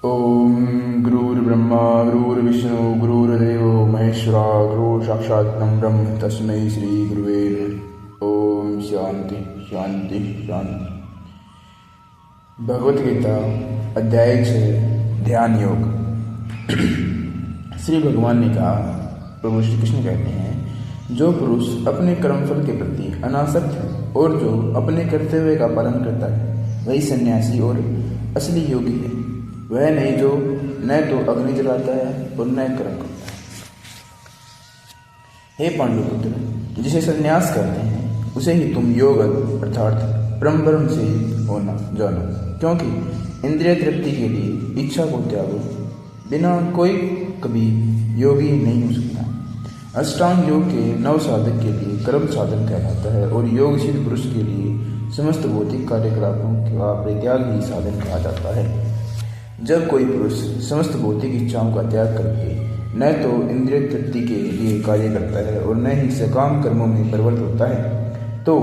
ओम गुरुर्ब्रह्मा गुरुर्विष्णु गुरुर्देवो महेश्वरा गुरु साक्षात् ब्रह्म तस्मै श्री गुरुवे नमः। ओम शांति शांति शांति। भगवत गीता अध्याय 6 ध्यान योग। श्री भगवान ने कहा, प्रभु श्री कृष्ण कहते हैं, जो पुरुष अपने कर्मफल के प्रति अनासक्त है और जो अपने कर्तव्य का पालन करता है वही सन्यासी और असली योगी है। वह नहीं जो न तो अग्नि जलाता है और न कर्म करता है। हे पांडुपुत्र, जिसे सन्यास कहते हैं उसे ही तुम योग अर्थात ब्रह्म से होना जानो, क्योंकि इंद्रिय तृप्ति के लिए इच्छा को त्यागो बिना कोई कभी योगी नहीं हो सकता। अष्टांग योग के 9 साधक के लिए कर्म साधन कहलाता है और योगशील पुरुष के लिए समस्त भौतिक कार्यकलापों का परित्याग ही साधन कहा जाता है। जब कोई पुरुष समस्त भौतिक इच्छाओं का त्याग करके न तो इंद्रिय तृप्ति के लिए कार्य करता है और न ही सकाम कर्मों में प्रवृत्त होता है तो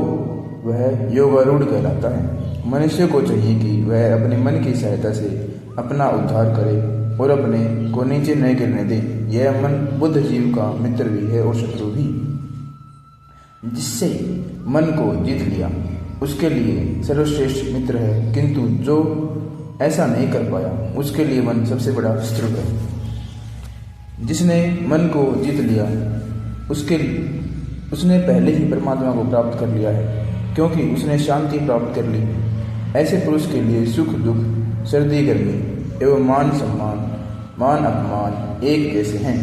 वह योगारूढ़ कहलाता है। मनुष्य को चाहिए कि वह अपने मन की सहायता से अपना उद्धार करे और अपने को नीचे न गिरने दे। यह मन बुद्ध जीव का मित्र भी है और शत्रु भी। जिससे मन को जीत लिया उसके लिए सर्वश्रेष्ठ मित्र है, किंतु जो ऐसा नहीं कर पाया उसके लिए मन सबसे बड़ा शत्रु है। जिसने मन को जीत लिया उसने पहले ही परमात्मा को प्राप्त कर लिया है, क्योंकि उसने शांति प्राप्त कर ली। ऐसे पुरुष के लिए सुख दुख, सर्दी गर्मी एवं मान सम्मान, मान अपमान एक जैसे हैं।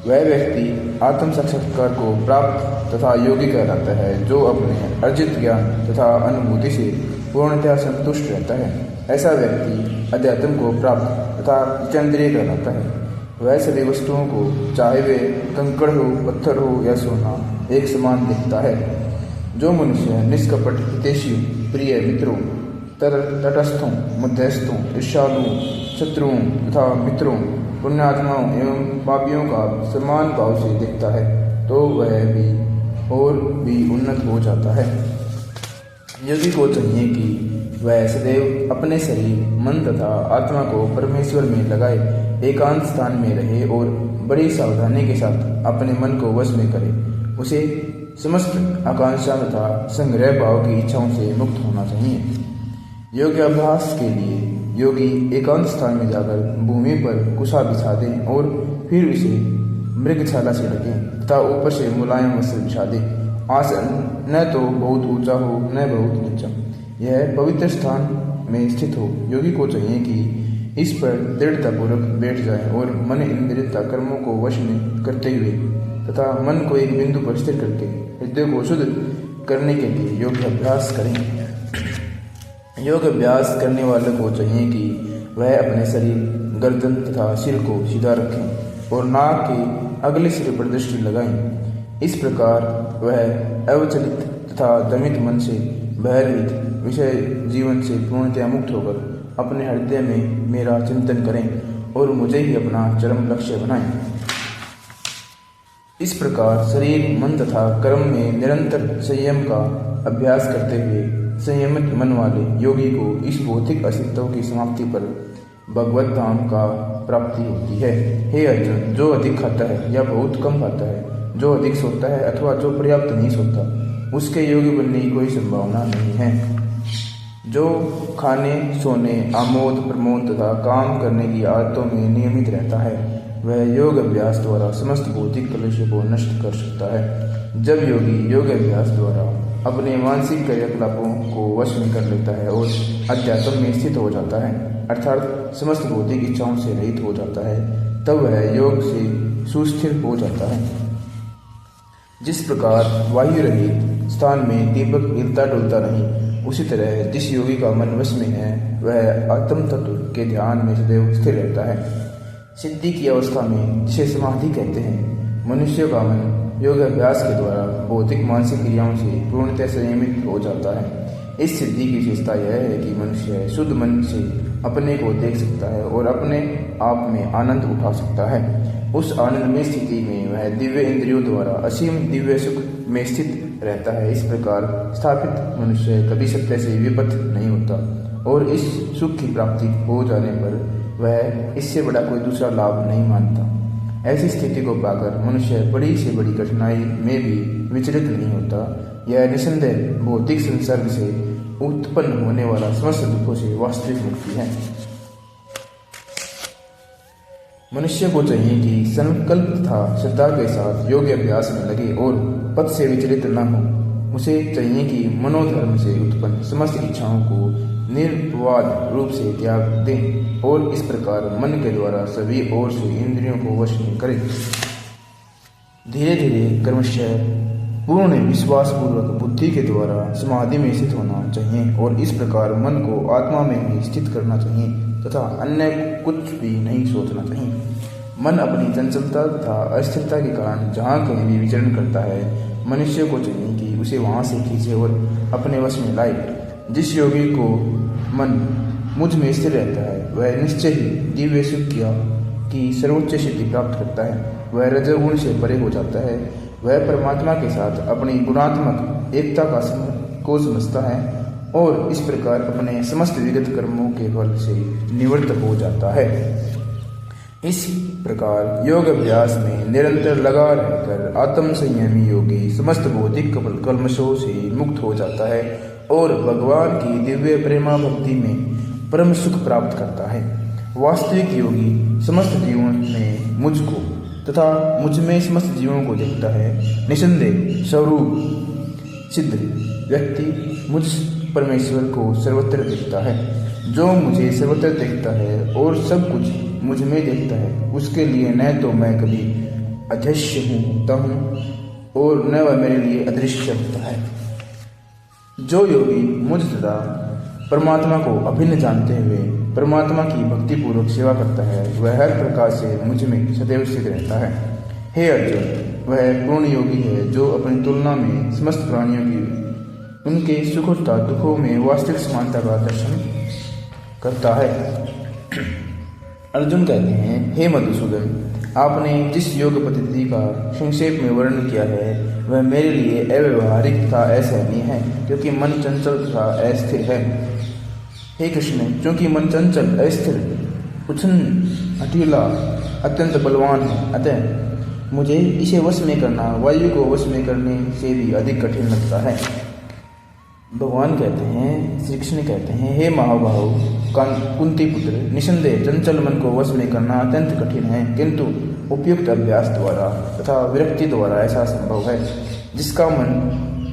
वह व्यक्ति आत्म साक्षात्कार को प्राप्त तथा योगी कहलाता है, जो अपने अर्जित ज्ञान तथा अनुभूति से पूर्णतः संतुष्ट रहता है। ऐसा व्यक्ति अध्यात्म को प्राप्त तथा जितेंद्रिय कहलाता है। वह सभी वस्तुओं को, चाहे वे कंकड़ हो, पत्थर हो या सोना, एक समान दिखता है। जो मनुष्य निष्कपट, हितैषी, प्रिय मित्रों, तटस्थों, मध्यस्थों, ईर्ष्यालुओं, शत्रुओं तथा मित्रों, पुण्यात्माओं एवं पापियों का समान भाव से देखता है तो वह भी और भी उन्नत हो जाता है। योगी को चाहिए कि वह सदैव अपने शरीर, मन तथा आत्मा को परमेश्वर में लगाए, एकांत स्थान में रहे और बड़ी सावधानी के साथ अपने मन को वश में करे। उसे समस्त आकांक्षा तथा संग्रह भाव की इच्छाओं से मुक्त होना चाहिए। योगाभ्यास के लिए योगी एकांत स्थान में जाकर भूमि पर कुशा बिछा दें और फिर उसे मृगशाला से ढकें तथा ऊपर से मुलायम वस्त्र बिछा दें। आसन न तो बहुत ऊंचा हो न बहुत नीचा, यह पवित्र स्थान में स्थित हो। योगी को चाहिए कि इस पर दृढ़तापूर्वक बैठ जाए और मन इंद्रिय कर्मों को वश में करते हुए तथा मन को एक बिंदु पर स्थिर करके हृदय को शुद्ध करने के लिए योग अभ्यास करें। योग अभ्यास करने वाले को चाहिए कि वह अपने शरीर, गर्दन तथा सिर को सीधा रखें और नाक के अगले सिर पर दृष्टि लगाएं। इस प्रकार वह अवचलित तथा दमित मन से, भयरहित विषय जीवन से पूर्णतया मुक्त होकर अपने हृदय में मेरा चिंतन करें और मुझे ही अपना चरम लक्ष्य बनाएं। इस प्रकार शरीर, मन तथा कर्म में निरंतर संयम का अभ्यास करते हुए संयमित मन वाले योगी को इस भौतिक अस्तित्व की समाप्ति पर भगवत धाम का प्राप्ति होती है। हे अर्जुन, जो अधिक खाता है या बहुत कम खाता है, जो अधिक सोता है अथवा जो पर्याप्त नहीं सोता, उसके योगी बनने की कोई संभावना नहीं है। जो खाने, सोने, आमोद प्रमोद तथा काम करने की आदतों में नियमित रहता है वह योग अभ्यास द्वारा समस्त भौतिक कलुष को नष्ट कर सकता है। जब योगी योग अभ्यास द्वारा अपने मानसिक क्रियाकलापों को वश में कर लेता है और अध्यात्म में स्थित हो जाता है, अर्थात समस्त भौतिक इच्छाओं से रहित हो जाता है, तब वह योग से सुस्थिर हो जाता है। जिस प्रकार वायु रहित स्थान में दीपक हिलता डुलता नहीं, उसी तरह जिस योगी का मन वश में है वह आत्म तत्व के ध्यान में सदैव स्थिर रहता है। सिद्धि की अवस्था में, जिसे समाधि कहते हैं, मनुष्य का मन योग अभ्यास के द्वारा भौतिक मानसिक क्रियाओं से पूर्णतः संयमित हो जाता है। इस सिद्धि की विशेषता यह है कि मनुष्य शुद्ध मन से अपने को देख सकता है और अपने आप में आनंद उठा सकता है। उस आनंदमय स्थिति में वह दिव्य इंद्रियों द्वारा असीम दिव्य सुख में स्थित रहता है। इस प्रकार स्थापित मनुष्य कभी सत्य से विपथ नहीं होता और इस सुख की प्राप्ति हो जाने पर वह इससे बड़ा कोई दूसरा लाभ नहीं मानता। ऐसी स्थिति को पाकर मनुष्य बड़ी से बड़ी कठिनाई में भी विचलित नहीं होता। यह निसंदेह भौतिक संसर्ग से उत्पन्न होने वाला समस्त दुखों से वास्तविक मुक्ति है। मनुष्य को चाहिए कि संकल्प तथा श्रद्धा के साथ योग अभ्यास में लगे और पथ से विचलित न हो। उसे चाहिए कि मनोधर्म से उत्पन्न समस्त इच्छाओं को निर्विवाद रूप से त्याग दें और इस प्रकार मन के द्वारा सभी ओर से इंद्रियों को वश में करें। धीरे धीरे क्रमशः पूर्ण विश्वास पूर्वक बुद्धि के द्वारा समाधि में स्थित होना चाहिए और इस प्रकार मन को आत्मा में ही स्थित करना चाहिए तथा अन्य कुछ भी नहीं सोचना चाहिए। मन अपनी चंचलता तथा अस्थिरता के कारण जहाँ कहीं भी विचरण करता है, मनुष्य को चाहिए कि उसे वहाँ से खींचे और अपने वश में लाए। जिस योगी को मन मुझ में स्थिर रहता है, वह निश्चय ही दिव्य सुख की सर्वोच्च सिद्धि प्राप्त करता है। वह रजोगुण से परे हो जाता है। वह परमात्मा के साथ अपनी गुणात्मक एकता को समझता है और इस प्रकार अपने समस्त विगत कर्मों के फल से निवृत्त हो जाता है। इस प्रकार योग अभ्यास में निरंतर लगा रहकर आत्म संयमी योगी समस्त भौतिक कल्मशों से मुक्त हो जाता है और भगवान की दिव्य प्रेमा भक्ति में परम सुख प्राप्त करता है। वास्तविक योगी समस्त जीवन में मुझको तथा मुझ में समस्त जीवों को देखता है। निसंदेह स्वरूप सिद्ध व्यक्ति मुझ परमेश्वर को सर्वत्र देखता है। जो मुझे सर्वत्र देखता है और सब कुछ मुझ में देखता है, उसके लिए न तो मैं कभी अदृश्य होता हूँ और न वह मेरे लिए अदृश्य होता है। जो योगी मुझ तथा परमात्मा को अभिन्न जानते हुए परमात्मा की भक्तिपूर्वक सेवा करता है, वह हर प्रकार से मुझ में सदैव स्थित रहता है। हे अर्जुन, वह पूर्ण योगी है जो अपनी तुलना में समस्त प्राणियों की उनके सुख तथा दुखों में वास्तविक समानता का दर्शन करता है। अर्जुन कहते हैं, हे मधुसूदन, आपने जिस योग पद्धति का संक्षेप में वर्णन किया है वह मेरे लिए अव्यवहारिक तथा असहनीय है, क्योंकि मन चंचल तथा अस्थिर है। हे कृष्ण, क्योंकि मन चंचल, अस्थिर, उछन हठीला, अत्यंत बलवान है, अतः मुझे इसे वश में करना वायु को वश में करने से भी अधिक कठिन लगता है। भगवान कहते हैं, श्री कृष्ण कहते हैं, हे महाबाहु कुंती पुत्र, निसंदेह चंचल मन को वश में करना अत्यंत कठिन है, किंतु उपयुक्त अभ्यास द्वारा तथा विरक्ति द्वारा ऐसा संभव है। जिसका मन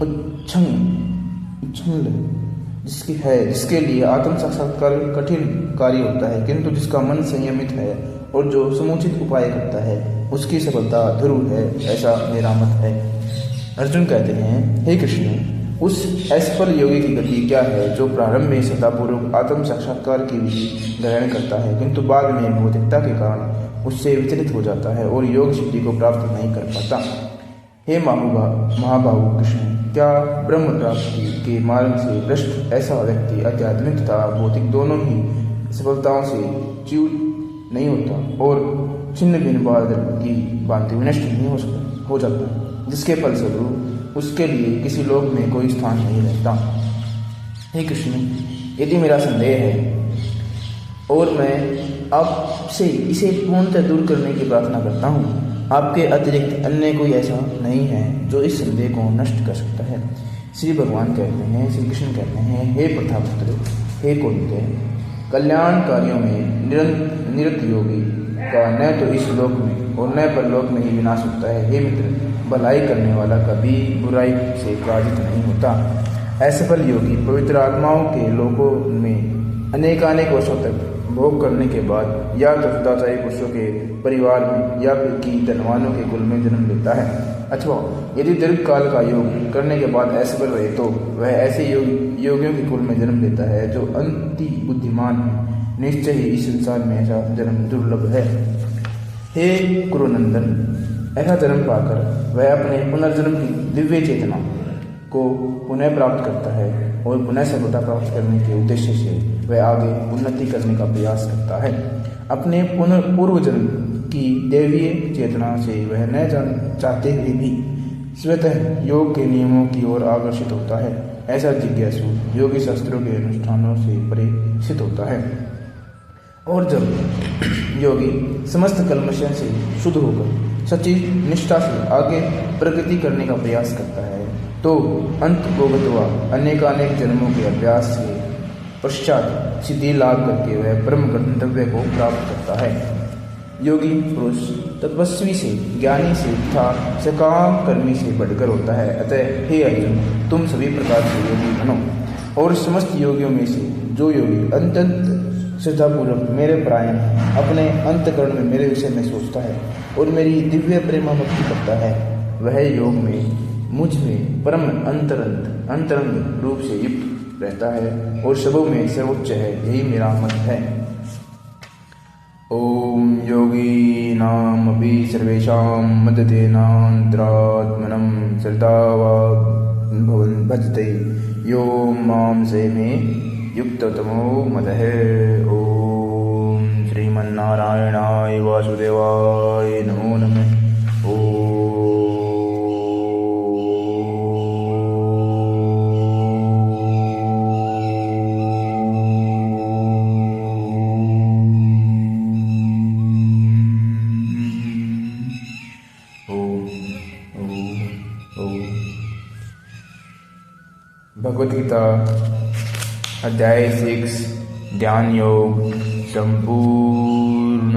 उच्छृंखल जिसके लिए आत्म साक्षात्कार कठिन कार्य होता है, किंतु जिसका मन संयमित है और जो समुचित उपाय करता है उसकी सफलता ध्रुव है, ऐसा मेरा मत है। अर्जुन कहते हैं, हे कृष्ण, उस असफल योगी की गति क्या है जो प्रारंभ में श्रद्धापूर्वक आत्म साक्षात्कार की विधि ग्रहण करता है, किंतु बाद में भौतिकता के कारण उससे विचलित हो जाता है और योग सिद्धि को प्राप्त नहीं कर पाता। हे महाबाहु कृष्ण, क्या ब्रह्म प्राप्ति के मार्ग से भ्रष्ट ऐसा व्यक्ति आध्यात्मिक तथा भौतिक दोनों ही सफलताओं से च्युत नहीं होता और छिन्न भिन्न बादल की भांति विनष्ट नहीं हो जाता, जिसके फलस्वरूप उसके लिए किसी लोक में कोई स्थान नहीं रहता। हे कृष्ण, यदि मेरा संदेह है और मैं आपसे इसे पूर्णतः दूर करने की प्रार्थना करता हूँ, आपके अतिरिक्त अन्य कोई ऐसा नहीं है जो इस संदेह को नष्ट कर सकता है। श्री भगवान कहते हैं, श्री कृष्ण कहते हैं, हे प्रथापुत्र, हे कौन्तेय, कल्याण कार्यों में निरत योगी का न तो इस लोक में और न परलोक में ही विनाश होता है। हे मित्र, भलाई करने वाला कभी बुराई से पराजित नहीं होता। असफल योगी पवित्र आत्माओं के लोकों में अनेकानेक वर्षों तक भोग करने के बाद या तो सदाचारी पुरुषों के परिवार में या फिर की धनवानों के कुल में जन्म लेता है, अथवा यदि दीर्घ काल का योग करने के बाद असफल रहे तो वह ऐसे योगियों के कुल में जन्म लेता है जो अति बुद्धिमान है। निश्चय ही इस संसार में ऐसा जन्म दुर्लभ है। हे कुरुनंदन, ऐसा जन्म पाकर वह अपने पुनर्जन्म की दिव्य चेतना को पुनः प्राप्त करता है और पुनः सफलता प्राप्त करने के उद्देश्य से वह आगे उन्नति करने का प्रयास करता है। अपने पूर्व जन्म की दैवीय चेतना से वह न चाहते हुए भी स्वतः योग के नियमों की ओर आकर्षित होता है। ऐसा जिज्ञासु योगी शास्त्रों के अनुष्ठानों से परिचित होता है। और जब योगी समस्त कल्मशों से शुद्ध होकर सच्ची निष्ठा से आगे प्रगति करने का प्रयास करता है तो अंत भोगत्वा अनेकानेक जन्मों के अभ्यास के पश्चात सिद्धि लाभ करके वह परम गंतव्य को प्राप्त करता है। योगी पुरुष तपस्वी से, ज्ञानी से तथा सकाम कर्मी से बढ़कर होता है। अतः हे अर्जुन, तुम सभी प्रकार से योगी बनो और समस्त योगियों में से जो योगी अत्यंत श्रद्धापूर्वक मेरे परायण है, अपने अंतकरण में मेरे विषय में सोचता है और मेरी दिव्य प्रेमा भक्ति करता है, वह योग में मुझ में परम अंतरंग रूप से युक्त रहता है और सबों में सर्वोच्च है। यही मेरा मत है। ओम योगीनाम अपि सर्वेषां मदतेनान्तरात्मनं श्रद्धावान् भजते यो मां स मे युक्ततमो मतः। ओम श्रीमन्नारायणाय वासुदेवाय नमो नमः। भगवद गीता अध्याय 6 ज्ञान योग संपूर्ण।